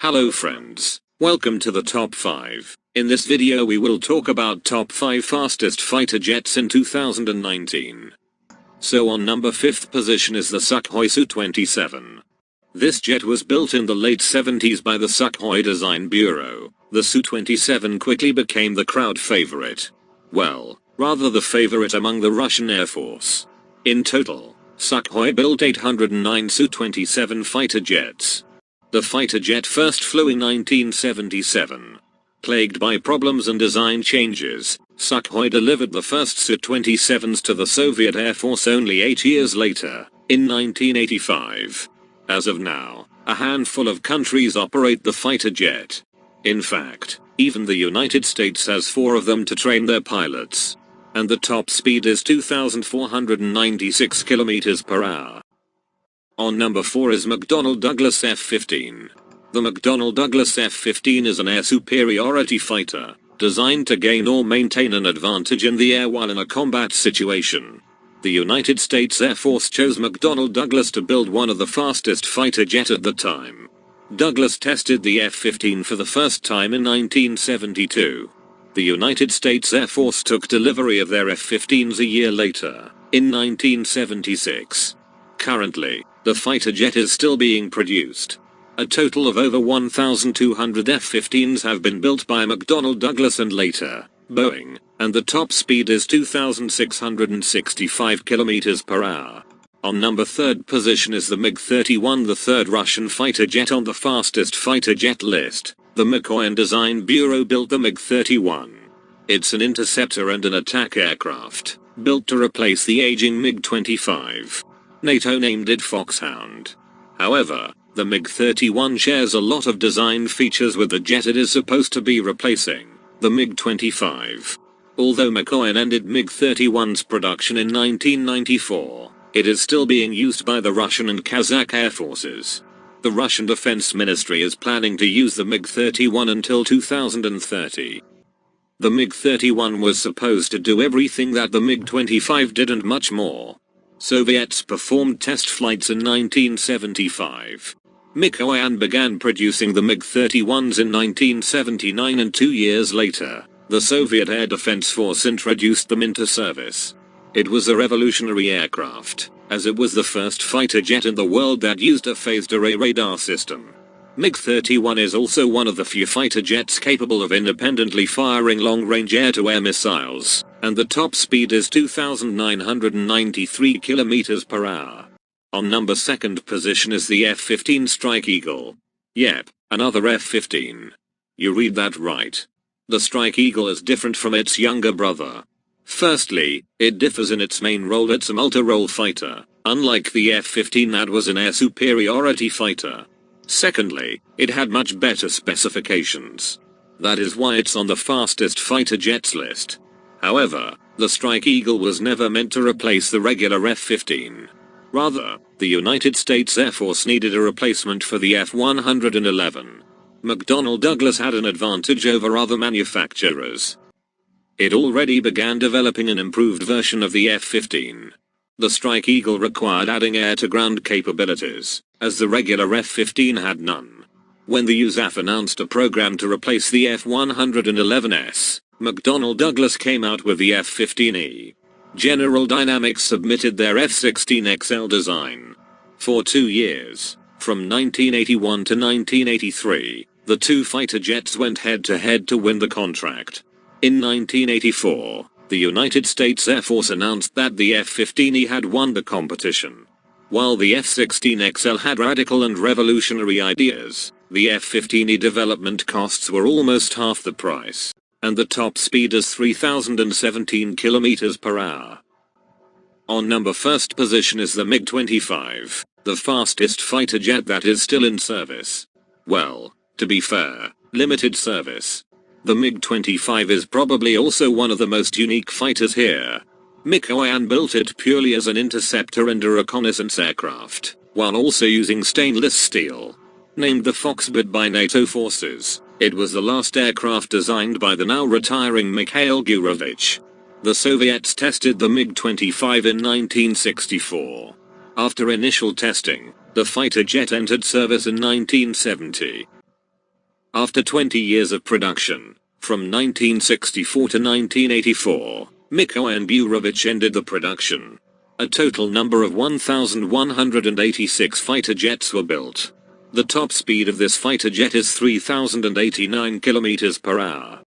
Hello friends, welcome to the top 5. In this video we will talk about top 5 fastest fighter jets in 2019. So on number 5th position is the Sukhoi Su-27. This jet was built in the late 70s by the Sukhoi Design Bureau. The Su-27 quickly became the crowd favorite. Well, rather the favorite among the Russian Air Force. In total, Sukhoi built 809 Su-27 fighter jets. The fighter jet first flew in 1977. Plagued by problems and design changes, Sukhoi delivered the first Su-27s to the Soviet Air Force only 8 years later, in 1985. As of now, a handful of countries operate the fighter jet. In fact, even the United States has 4 of them to train their pilots. And the top speed is 2,496 km per hour. On number 4 is McDonnell Douglas F-15. The McDonnell Douglas F-15 is an air superiority fighter, designed to gain or maintain an advantage in the air while in a combat situation. The United States Air Force chose McDonnell Douglas to build one of the fastest fighter jet at the time. Douglas tested the F-15 for the first time in 1972. The United States Air Force took delivery of their F-15s a year later, in 1976. Currently, the fighter jet is still being produced. A total of over 1,200 F-15s have been built by McDonnell Douglas and later, Boeing, and the top speed is 2,665 km per hour. On number 3rd position is the MiG-31, the third Russian fighter jet on the fastest fighter jet list. The Mikoyan Design Bureau built the MiG-31. It's an interceptor and an attack aircraft, built to replace the aging MiG-25. NATO named it Foxhound. However, the MiG-31 shares a lot of design features with the jet it is supposed to be replacing, the MiG-25. Although Mikoyan ended MiG-31's production in 1994, it is still being used by the Russian and Kazakh air forces. The Russian Defense Ministry is planning to use the MiG-31 until 2030. The MiG-31 was supposed to do everything that the MiG-25 did and much more. Soviets performed test flights in 1975. Mikoyan began producing the MiG-31s in 1979 and 2 years later, the Soviet Air Defense Force introduced them into service. It was a revolutionary aircraft, as it was the first fighter jet in the world that used a phased array radar system. MiG-31 is also one of the few fighter jets capable of independently firing long-range air-to-air missiles, and the top speed is 2,993 km per hour. On number 2nd position is the F-15 Strike Eagle. Yep, another F-15. You read that right. The Strike Eagle is different from its younger brother. Firstly, it differs in its main role. It's a multi-role fighter, unlike the F-15 that was an air superiority fighter. Secondly, it had much better specifications. That is why it's on the fastest fighter jets list. However, the Strike Eagle was never meant to replace the regular F-15. Rather, the United States Air Force needed a replacement for the F-111. McDonnell Douglas had an advantage over other manufacturers. It already began developing an improved version of the F-15. The Strike Eagle required adding air-to-ground capabilities, as the regular F-15 had none. When the USAF announced a program to replace the F-111S, McDonnell Douglas came out with the F-15E. General Dynamics submitted their F-16XL design. For 2 years, from 1981 to 1983, the two fighter jets went head-to-head to win the contract. In 1984, the United States Air Force announced that the F-15E had won the competition. While the F-16XL had radical and revolutionary ideas, the F-15E development costs were almost half the price, and the top speed is 3,017 km per hour. On number 1st position is the MiG-25, the fastest fighter jet that is still in service. Well, to be fair, limited service. The MiG-25 is probably also one of the most unique fighters here. Mikoyan built it purely as an interceptor and a reconnaissance aircraft, while also using stainless steel. Named the Foxbird by NATO forces, it was the last aircraft designed by the now retiring Mikhail Gurevich. The Soviets tested the MiG-25 in 1964. After initial testing, the fighter jet entered service in 1970. After 20 years of production, from 1964 to 1984, Mikoyan Burovich ended the production. A total number of 1,186 fighter jets were built. The top speed of this fighter jet is 3,089 km/h.